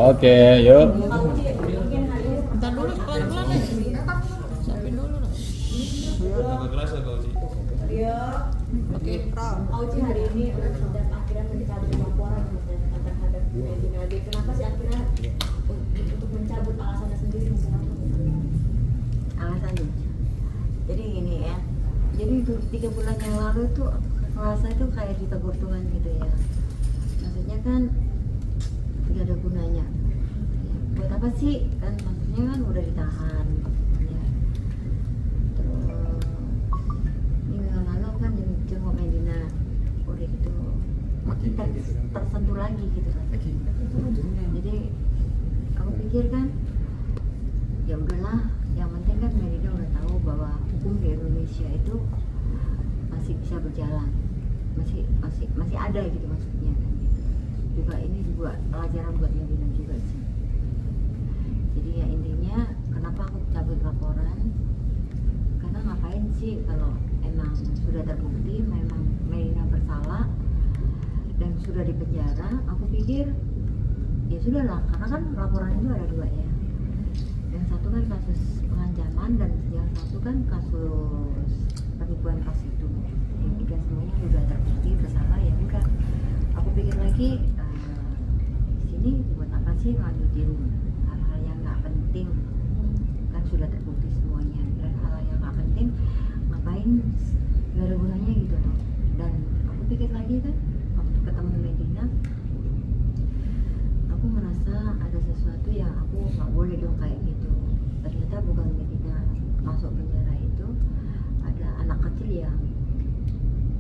Oke, yuk. Bentar dulu, pelan-pelan aja. Siapin dulu lah. Agak kerasa kau sih. Oke, Ral. Auci hari ini sudah akhirnya mencabut laporan terhadap Medina. Kenapa sih akhirnya untuk mencabut alasannya sendiri misalnya? Alasannya. Jadi gini ya. Jadi 3 bulan yang lalu tuh merasa itu kayak ditegur Tuhan gitu ya. Maksudnya kan nggak ada gunanya. Ya, buat apa sih? Kan maksudnya kan udah ditahan. Ya. Terus minggu lalu kan jenguk Medina, udah gitu makin tersentuh lagi gitu kan. Jadi aku pikir kan ya udahlah, yang penting kan Medina udah tahu bahwa hukum di Indonesia itu masih bisa berjalan, masih ada gitu maksudnya kan gitu. Juga ini juga pelajaran buat Medina juga sih. Jadi ya intinya kenapa aku cabut laporan, karena ngapain sih kalau emang sudah terbukti memang Medina bersalah dan sudah dipenjara. Aku pikir ya sudahlah, karena kan laporan itu ada 2 ya. Yang satu kan kasus pengancaman dan yang satu kan kasus penipuan kas itu. Yang udah semuanya sudah terbukti bersalah, ya udah. Aku pikir lagi di sini buat apa sih lanjutin hal-hal yang nggak penting, kan sudah terbukti semuanya. Dan hal yang nggak penting ngapain, nggak ada gunanya gitu loh. Dan aku pikir lagi kan waktu ketemu Medina, aku merasa ada sesuatu yang aku nggak boleh dong kayak gitu. Ternyata bukan Medina masuk penjara itu, ada anak kecil yang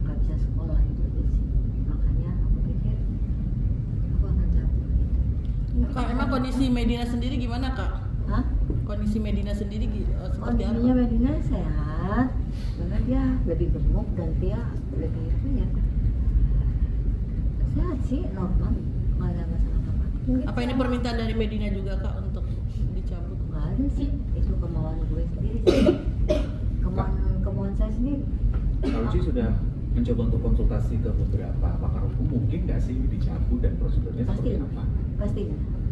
nggak bisa sekolah itu aja sih. Makanya aku pikir aku akan cabut gitu. Kak, emang kondisi Medina sendiri gimana, Kak? Hah? Kondisi Medina sendiri seperti apa? Kondisinya Medina sehat, karena dia lebih gemuk dan dia lebih apa ya? Sehat sih, normal, nggak ada masalah apa-apa. Apa ini permintaan dari Medina juga, Kak, untuk dicabut? Nggak ada sih, itu kemauan gue sendiri sih. Kemauan saya sendiri. Kak Uci sudah mencoba untuk konsultasi ke beberapa pakar hukum, mungkin nggak sih dicabut dan prosedurnya Pasti, seperti apa? pasti.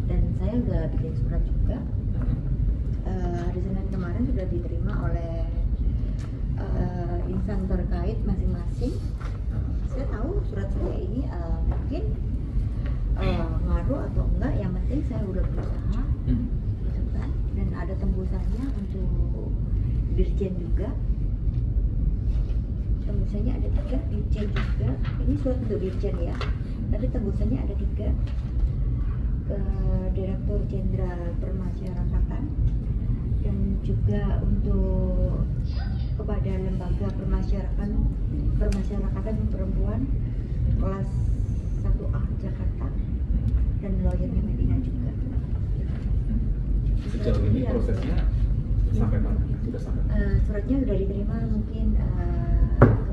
Dan saya udah bikin surat juga. Hari Senin kemarin sudah diterima oleh insan terkait masing-masing. Saya tahu surat saya ini mungkin ngaruh atau enggak, yang penting saya udah berusaha, gitu kan. Dan ada tembusannya untuk dirjen juga. Tembusannya ada 3, dirjen juga. Ini surat untuk dirjen ya. Tapi tembusannya ada 3 ke Direktur Jenderal Permasyarakatan dan juga untuk kepada Lembaga Permasyarakatan Perempuan kelas 1A Jakarta dan lawyernya Medina juga. Sejauh ini prosesnya sampai mana? Sudah sampai mana? Suratnya sudah diterima mungkin ke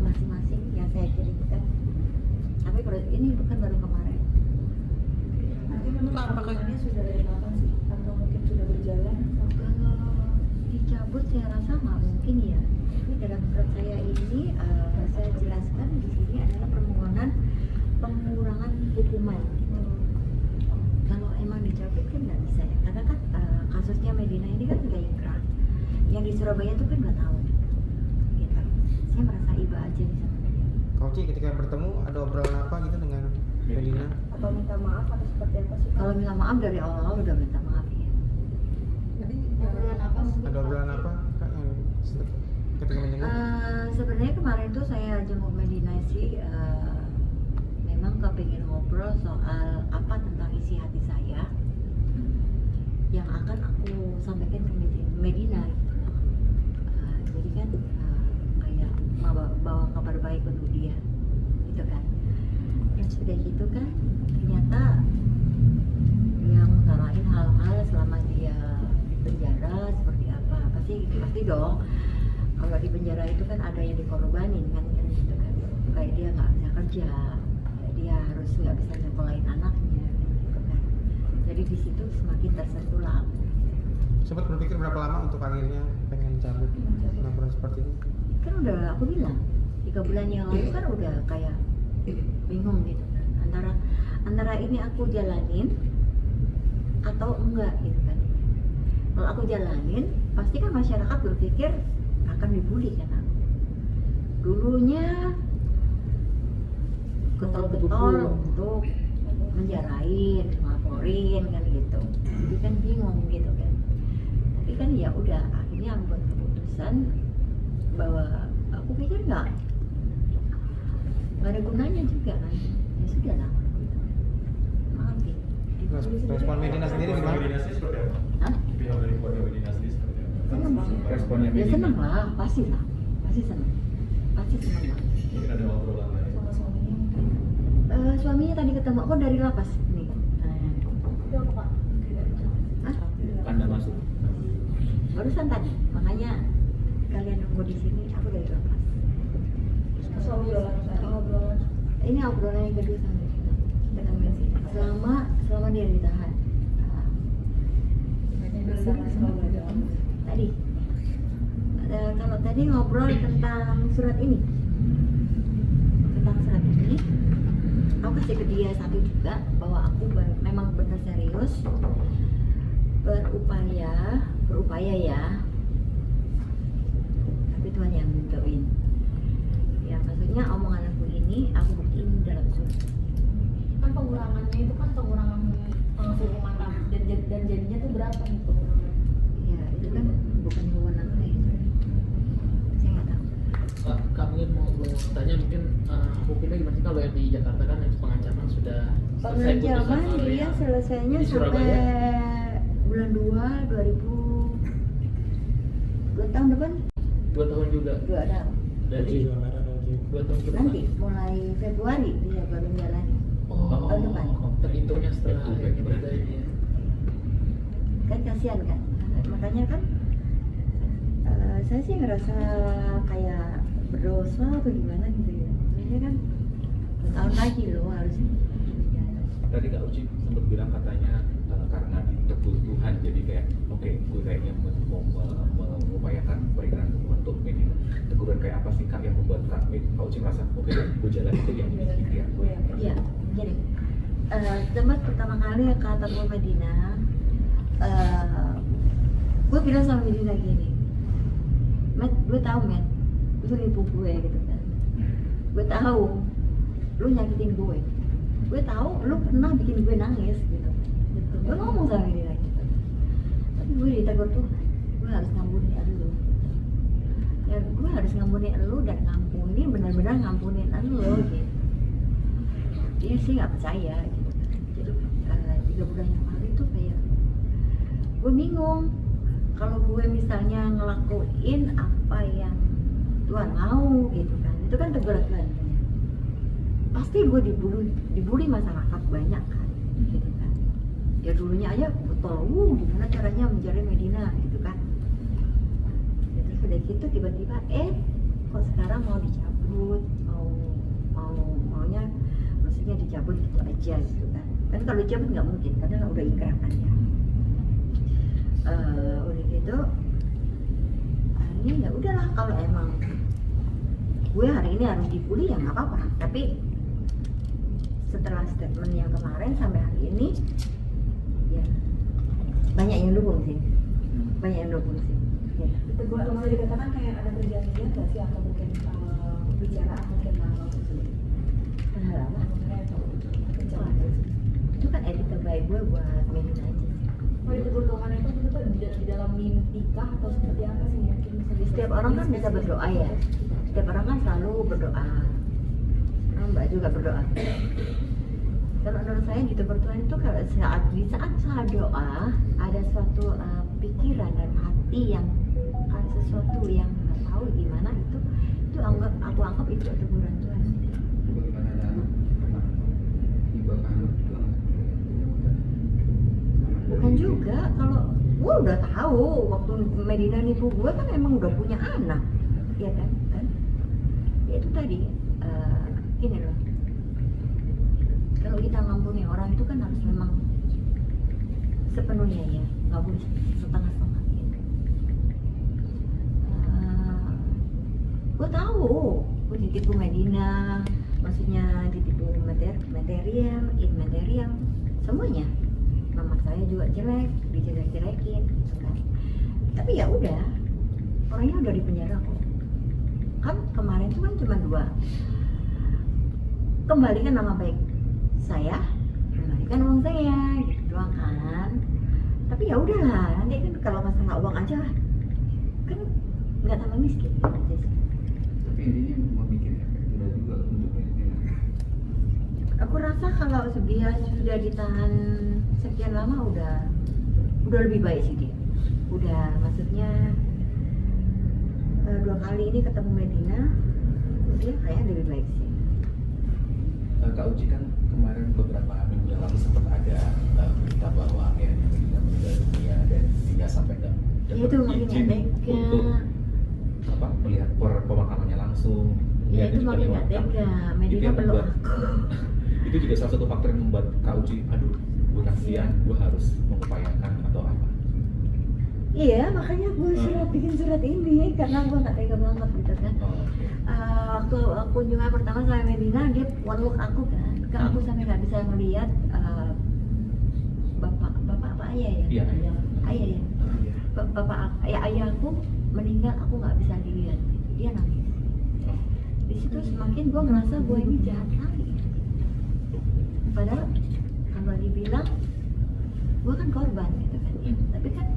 masing-masing yang saya kirimkan. Tapi ini bukan baru kemarin. Nanti Apakah ini sudah dari kapan sih? Atau mungkin sudah berjalan? Kalau dicabut saya rasa nggak mungkin ya. Tapi dalam surat saya ini saya jelaskan di sini adalah permohonan pengurangan hukuman. Gitu. Kalau emang dicabut kan nggak bisa ya, karena kan kasusnya Medina ini kan sudah ingkrah. Yang di Surabaya itu kan nggak tahu. Gitu. Saya merasa iba aja di sana. Kau Ci, ketika bertemu ada obrolan apa gitu dengan Medina? Atau minta maaf atau seperti apa sih? Kalau minta maaf dari awal udah minta maaf ya. Jadi obrolan apa mungkin? Ada obrolan apa Kak yang ketika menjenguk? Sebenarnya kemarin tuh saya jenguk Medina sih, memang kepingin ngobrol soal apa tentang isi hati saya yang akan aku sampaikan ke Medina gitu loh. Jadi kan kayak bawa kabar baik untuk dia gitu kan. Dan sudah gitu kan ternyata dia mengutarain hal-hal selama dia di penjara seperti apa pasti dong. Kalau di penjara itu kan ada yang dikorbanin kan gitu kan, kayak dia nggak bisa kerja, dia harus nggak bisa nyekolahin anaknya gitu kan. Jadi di situ semakin tersentuh lah aku. Sempat berpikir berapa lama untuk akhirnya pengen cabut laporan seperti itu? Kan udah aku bilang 3 bulan yang lalu kan udah kayak bingung gitu kan, antara ini aku jalanin atau enggak gitu kan. Kalau aku jalanin, pasti kan masyarakat berpikir akan dibully kan aku. Dulunya getol-getol untuk menjarain, ngelaporin kan gitu. Jadi kan bingung gitu kan. Tapi kan ya udah, akhirnya aku buat keputusan bahwa aku pikir nggak ada gunanya juga kan. Ya sudah lah. Maaf ya. Respon Medina sendiri Keluarga gimana? Medina sendiri seperti apa? Hah? Pihak dari keluarga Medina sendiri seperti apa? Senang sih. Responnya Ya Medina. senang lah, pasti senang. Pasti senang lah. Mungkin ada obrolan lain. sama suaminya mungkin. Suaminya tadi ketemu aku dari lapas nih. Itu apa Kak? Hah? Tanda masuk. Barusan tadi, makanya kalian nunggu di sini, aku dari lapas. Obrolan. Ini obrolan yang kedua sama dia. Dengan Messi. Selama dia ditahan. Tadi. Kalau tadi ngobrol tentang surat ini. Aku kasih ke dia satu juga bahwa aku memang benar serius berupaya ya. Tapi Tuhan yang nentuin. Ya maksudnya omongan aku ini aku buktiin dalam surat. Kan pengurangannya itu kan pengurangan hukuman dan jadinya tuh berapa nih pengurangan? Ya itu kan bukan wewenang saya. Saya nggak tahu. Kak mungkin mau tanya mungkin hukumnya gimana sih kalau yang di Jakarta kan yang pengancaman sudah selesai Pengancaman putusan dia yang selesainya di sampai Surabaya? bulan 2 tahun depan 2 tahun juga 2 tahun. dari 2 tahun ke depan. Nanti mulai Februari dia baru menjalani. Oh, tahun depan. terhitungnya setelah Betul, yang betul. berada ini. Kan kasihan kan, makanya kan saya sih ngerasa kayak berdosa atau gimana gitu ya. Maksudnya kan 2 tahun lagi loh harusnya. Tadi Kak Uci sempat bilang katanya karena ditegur Tuhan jadi kayak oke, gue kayaknya mengupayakan berikan untuk ini. Teguran kayak apa sih Kak yang membuat Kak Uci merasa oke, gue jalan itu yang diinginkan gue. Iya, jadi tempat pertama kali kata gue Medina, gue bilang sama Medina gini, Met, gue tahu Met, lu nipu gue gitu kan, gue tahu, lu nyakitin gue tahu, lu pernah bikin gue nangis gitu, gue ngomong sama Medina gitu, tapi gue ditegur Tuhan, gue harus ngampuni lu, ya gue harus ngampuni lu dan ngampuni benar-benar ngampunin lu gitu. Dia sih nggak percaya gitu. Jadi 3 bulan yang lalu itu kayak gue bingung kalau gue misalnya ngelakuin apa yang Tuhan mau gitu kan, itu kan teguran Tuhan. Pasti gue dibully masyarakat banyak kan, gitu kan. Ya dulunya aja betul, gimana caranya menjadi Medina gitu kan. Jadi udah gitu tiba-tiba kok sekarang mau dicabut, maunya maksudnya dicabut gitu aja gitu kan. Kan kalau dicabut nggak mungkin karena udah ingkrah kan ya. Udah gitu ini ya udahlah, kalau emang gue hari ini harus dibully ya nggak apa-apa, tapi setelah statement yang kemarin sampai hari ini ya banyak yang dukung sih ya. Tegur Tuhan dikatakan kayak ada perjanjian nggak sih atau mungkin bicara mungkin malam Hal apa? bicara Itu kan edit terbaik gue buat Medina aja. Oh, ditegur Tuhan itu betul di dalam mimpi kah atau seperti apa sih mungkin bisa Setiap orang kan bisa berdoa ya. Setiap orang kan selalu berdoa. Mbak juga berdoa. Kalau menurut saya ditegur Tuhan itu kalau di saat saya doa ada suatu pikiran dan hati yang ada sesuatu yang nggak tahu gimana itu aku anggap itu teguran Tuhan. Bukan juga, kalau gue udah tahu waktu Medina nipu gue kan emang udah punya anak, ya kan? Ya itu tadi, gini loh. Kalau kita ngampuni orang itu kan harus memang sepenuhnya ya, nggak boleh setengah-setengah. Gitu. Gue tahu, gue ditipu Medina, maksudnya ditipu material, material, semuanya. nama saya juga jelek, dijelek-jelekin gitu kan. Tapi ya udah, orangnya udah di penjara kok. Kan kemarin tuh kan cuma 2, kembalikan nama baik saya, kembalikan uang saya gitu doang kan. Tapi ya udahlah, nanti kan kalau masalah uang aja kan nggak tambah miskin aja sih. Tapi intinya mau bikin efek jerah juga untuk Medina. Aku rasa kalau dia sudah ditahan sekian lama udah lebih baik sih dia. Udah, maksudnya 2 kali ini ketemu Medina, dia kayaknya lebih baik sih. Kak Uci kan kemarin beberapa minggu yang lalu sempat ada berita bahwa akhirnya Medina meninggal dunia dan tidak sampai Ya dapat itu makin izin nggak untuk tega. melihat pemakamannya langsung. Ya Dan itu juga makin lewat nggak tega. itu Medina yang peluk membuat- aku. Itu juga salah satu faktor yang membuat Kak Uci, aduh, gue kasihan, gue harus mengupayakan atau apa. Iya, makanya gue bikin surat ini karena gue nggak tega banget gitu kan. Oh, oke. Waktu kunjungan pertama sama Medina, dia peluk aku kan. Aku sampai nggak bisa melihat bapak apa ayah ya? Iya, ayah. Ayah ya. Iya. Ayahku meninggal, aku nggak bisa dilihat. Dia nangis. Oh. Di situ semakin gue ngerasa gue ini jahat kali. Padahal kalau dibilang gue kan korban gitu kan. Tapi kan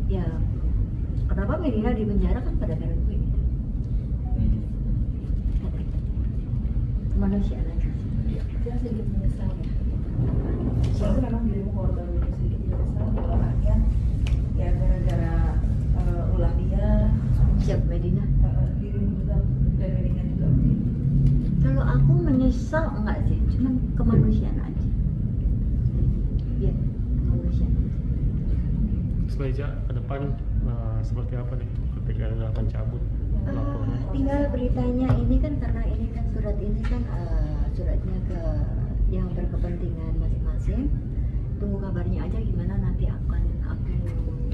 ya kenapa Medina di penjara kan pada gara gue gitu. Manusia aja. Iya. Saya sedikit menyesal ya. Soalnya memang dirimu korban itu sedikit menyesal bahwa akhirnya ya gara-gara ulah dia Siap Medina. dirimu juga dan Medina juga mungkin. Kalau aku menyesal enggak sih, cuman kemanusiaan aja. Iya, kemanusiaan aja. Semeja ke depan seperti apa nih ketika Anda akan cabut laporan? Tinggal beritanya ini kan karena ini kan surat ini kan suratnya ke yang berkepentingan masing-masing. Tunggu kabarnya aja gimana nanti akan aku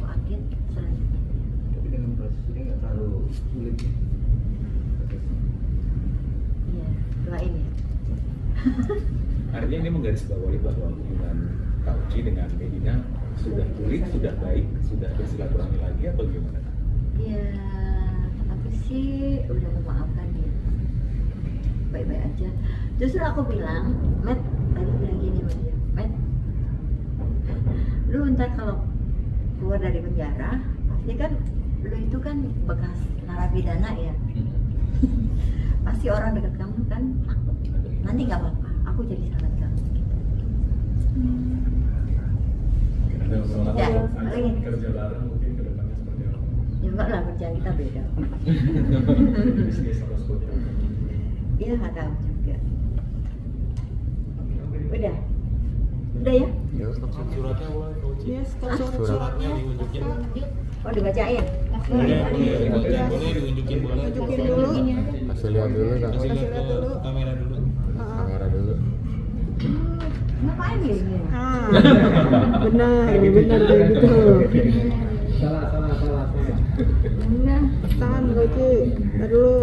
update selanjutnya. Tapi dengan proses ini nggak terlalu sulit ya. prosesnya. Iya, doain ya. Artinya ini menggarisbawahi bahwa hubungan Kak Uci dengan Medina sudah pulih, sudah baik, sudah bersilaturahmi lagi atau gimana? Ya, aku sih udah memaafkan dia. Baik-baik aja. Justru aku bilang, Matt, tadi bilang gini sama dia, Matt, lu ntar kalau keluar dari penjara, pasti kan lu itu kan bekas narapidana ya. Pasti orang dekat kamu kan takut. Nanti nggak apa-apa, aku jadi sahabat kamu. Ada obrolan Ya, ajak paling. kerja bareng mungkin ke depannya seperti apa? Ya enggak lah, kerjaan kita beda. Bisnis atau seperti apa? Iya nggak tahu juga. Udah ya? Suratnya boleh Coach? Suratnya diunjukin. Oh dibacain. Boleh diunjukin boleh. Kasih lihat dulu kan. Kasih lihat ke kamera dulu. Kamera dulu. Ngapain ini? Benar kayak gitu. Salah. Enggak. Tangan Koci, ntar dulu.